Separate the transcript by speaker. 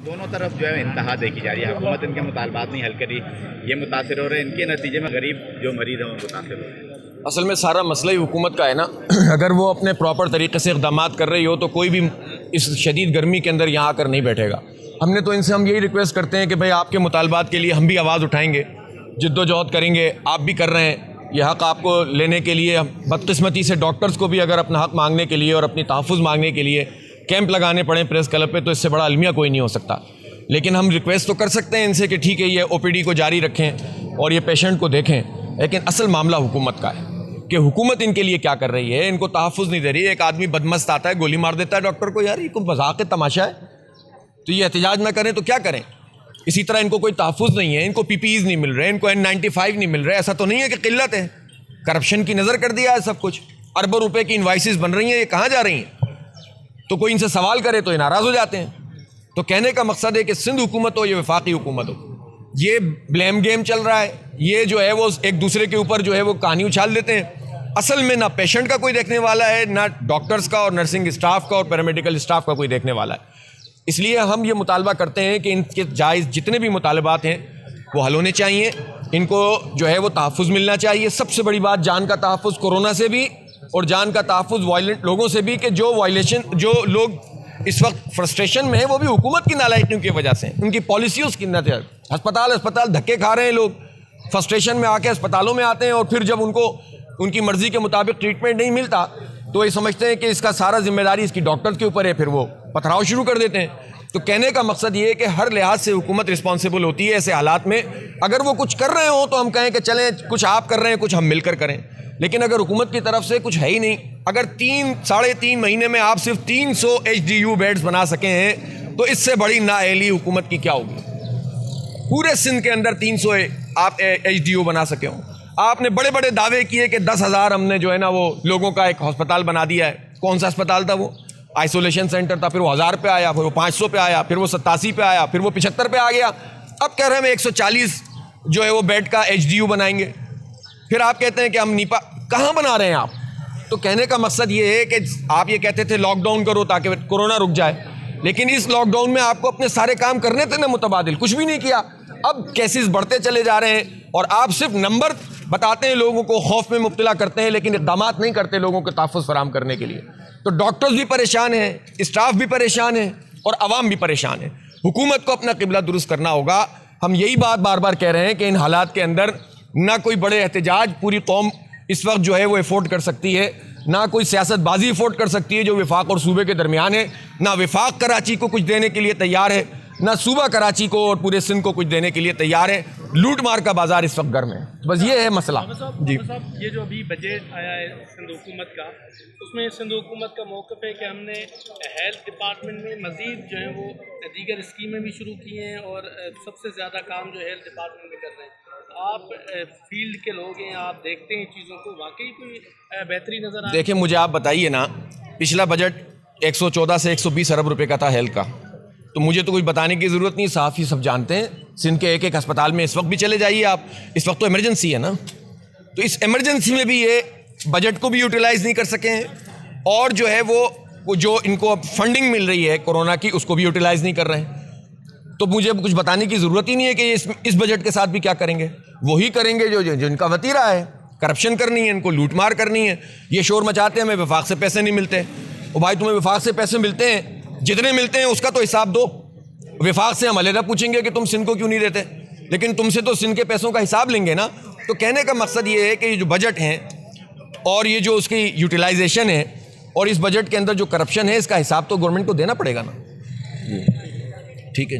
Speaker 1: तो दोनों तरफ जो है इंतहा देखी जा रही है। हुकूमत इनके मुतालबात नहीं हल करी, ये मुतासर हो रहे हैं, इनके नतीजे में गरीब जो मरीज हैं वो मुतासर हो रहे हैं।
Speaker 2: असल में सारा मसला ही हुकूमत का है ना। अगर वो अपने प्रॉपर तरीके से इक़दाम कर रही हो तो कोई भी इस शदीद गर्मी के अंदर यहाँ आकर नहीं बैठेगा। हमने तो इनसे हम यही रिक्वेस्ट करते हैं कि भाई आपके मुतालबात के लिए हम भी आवाज़ उठाएंगे, जिद्दोजहद करेंगे, आप भी कर रहे हैं। यह हक़ आपको लेने के लिए बदकिस्मती से डॉक्टर्स को भी अगर अपना हक़ मांगने के लिए और अपनी तहफ़्फ़ुज़ मांगने के लिए कैंप लगाने पड़े प्रेस क्लब पे, तो इससे बड़ा अलमिया कोई नहीं हो सकता। लेकिन हम रिक्वेस्ट तो कर सकते हैं इनसे कि ठीक है ये OPD को जारी रखें और ये पेशेंट को देखें, लेकिन असल मामला हुकूमत का है कि हुकूमत इनके लिए क्या कर रही है, इनको तहफ़्फ़ुज़ नहीं दे रही है। एक आदमी बदमस्त आता है, गोली मार देता है डॉक्टर को, यार ये कोई मज़ाक़ तमाशा है, तो ये एहतजाज ना करें तो क्या करें। इसी तरह इनको कोई तहफ़्फ़ुज़ नहीं है, इनको PPEs नहीं मिल रहे, इनको N95 नहीं मिल रहे। ऐसा तो नहीं है कि किल्लत है, करप्शन की नज़र कर दिया है सब कुछ। अरबों रुपए की इनवाइसेस बन रही हैं, ये कहाँ जा रही हैं? तो कोई इनसे सवाल करे तो ये नाराज़ हो जाते हैं। तो कहने का मकसद है कि सिंध हुकूमत हो या वफाकी हुकूमत हो, ये ब्लेम गेम चल रहा है। ये जो है वो एक दूसरे के ऊपर जो है वो कहानी उछाल देते हैं। असल में ना पेशेंट का कोई देखने वाला है, ना डॉक्टर्स का और नर्सिंग स्टाफ का और पैरामेडिकल स्टाफ का कोई देखने वाला है। इसलिए हम ये मुतालबा करते हैं कि इनके जायज़ जितने भी मुतालबात हैं वो हल होने चाहिए। इनको जो है वो तहफ़्फ़ुज़ मिलना चाहिए। सबसे बड़ी बात जान का तहफ़्फ़ुज़ कोरोना से भी और जान का तहफ़्फ़ुज़ वायलेंट लोगों से भी, कि जो लोग इस वक्त फ्रस्ट्रेशन में है वो भी हुकूमत की नालायकियों की वजह से, उनकी पॉलिसियों की नजर। अस्पताल धक्के खा रहे हैं लोग, फ्रस्ट्रेशन में आके अस्पतालों में आते हैं और फिर जब उनको उनकी मर्ज़ी के मुताबिक ट्रीटमेंट नहीं मिलता तो ये समझते हैं कि इसका सारा जिम्मेदारी इसकी डॉक्टर्स के ऊपर है, फिर वो पथराव शुरू कर देते हैं। तो कहने का मकसद ये है कि हर लिहाज से हुकूमत रिस्पॉन्सिबल होती है ऐसे हालात में। अगर वो कुछ कर रहे हो तो हम कहें कि चलें, कुछ आप कर रहे हैं, कुछ हम मिलकर करें। लेकिन अगर हुकूमत की तरफ से कुछ है ही नहीं, अगर 3-3.5 महीने में आप सिर्फ 300 HDU बेड्स बना सके हैं तो इससे बड़ी नाअहली हुकूमत की क्या होगी। पूरे सिंध के अंदर 300 आप HDU बना सके हो। आपने बड़े बड़े दावे किए कि 10,000 हमने जो है ना वो लोगों का एक अस्पताल बना दिया है। कौन सा अस्पताल था वो? आइसोलेशन सेंटर था। फिर वो 1000 पे आया, फिर वो 500 पे आया, फिर वो 87 पे आया, फिर वो 75 पे आ गया। अब कह रहे हैं हम 140 जो है वो बेड का HDU बनाएंगे। फिर आप कहते हैं कि हम नीपा कहाँ बना रहे हैं आप? तो कहने का मकसद ये है कि आप ये कहते थे लॉकडाउन करो ताकि कोरोना रुक जाए, लेकिन इस लॉकडाउन में आपको अपने सारे काम करने थे ना मुतबादिल, कुछ भी नहीं किया। अब केसेस बढ़ते चले जा रहे हैं और आप सिर्फ नंबर बताते हैं, लोगों को खौफ में मुब्तला करते हैं, लेकिन इक़दामात नहीं करते लोगों के तहफ़्फ़ुज़ फराहम करने के लिए। तो डॉक्टर्स भी परेशान हैं, स्टाफ भी परेशान है और आवाम भी परेशान है। हुकूमत को अपना क़िबला दुरुस्त करना होगा। हम यही बात बार बार कह रहे हैं कि इन हालात के अंदर ना कोई बड़े एहतजाज पूरी कौम इस वक्त जो है वो एफोर्ड कर सकती है, ना कोई सियासतबाजी एफोर्ड कर सकती है जो वफाक और सूबे के दरमियान है। ना वफाक कराची को कुछ देने के लिए तैयार है, ना सूबा कराची को और पूरे सिंध को कुछ देने के लिए तैयार है। लूट मार का बाजार इस वक्त गर्म है। बस ये है मसला। जी
Speaker 3: साहब, ये जो अभी बजट आया है सिंध हुकूमत का, उसमें सिंध हुकूमत का मौक़िफ़ है कि हमने हेल्थ डिपार्टमेंट में मज़ीद जो है वो दीगर स्कीमें भी शुरू की हैं और सबसे ज़्यादा काम जो हेल्थ डिपार्टमेंट में कर रहे हैं। आप फील्ड के लोग हैं, आप देखते हैं चीज़ों को, वाकई कोई बेहतरी नज़र आ?
Speaker 2: देखिए, मुझे आप बताइए ना, पिछला बजट 114 से 120 अरब रुपए का था हेल्थ का, तो मुझे तो कुछ बताने की ज़रूरत नहीं, साफ ही सब जानते हैं। सिंध के एक अस्पताल में इस वक्त भी चले जाइए आप, इस वक्त तो इमरजेंसी है ना, तो इस इमरजेंसी में भी ये बजट को भी यूटिलाइज़ नहीं कर सके हैं और जो है वो जो इनको फंडिंग मिल रही है कोरोना की उसको भी यूटिलाइज़ नहीं कर रहे हैं। तो मुझे कुछ बताने की ज़रूरत ही नहीं है कि इस बजट के साथ भी क्या करेंगे। वही करेंगे जो इनका वतीरा है, करप्शन करनी है, इनको लूट मार करनी है। ये शोर मचाते हैं हमें वफाक से पैसे नहीं मिलते। और भाई तुम्हें वफाक से पैसे मिलते हैं, जितने मिलते हैं उसका तो हिसाब दो। वफाक से हम अलहदा पूछेंगे कि तुम सिंध को क्यों नहीं देते, लेकिन तुमसे तो सिंध के पैसों का हिसाब लेंगे ना। तो कहने का मकसद ये है कि ये जो बजट हैं और ये जो उसकी यूटिलाइजेशन है और इस बजट के अंदर जो करप्शन है, इसका हिसाब तो गवर्नमेंट को देना पड़ेगा ना। ठीक है।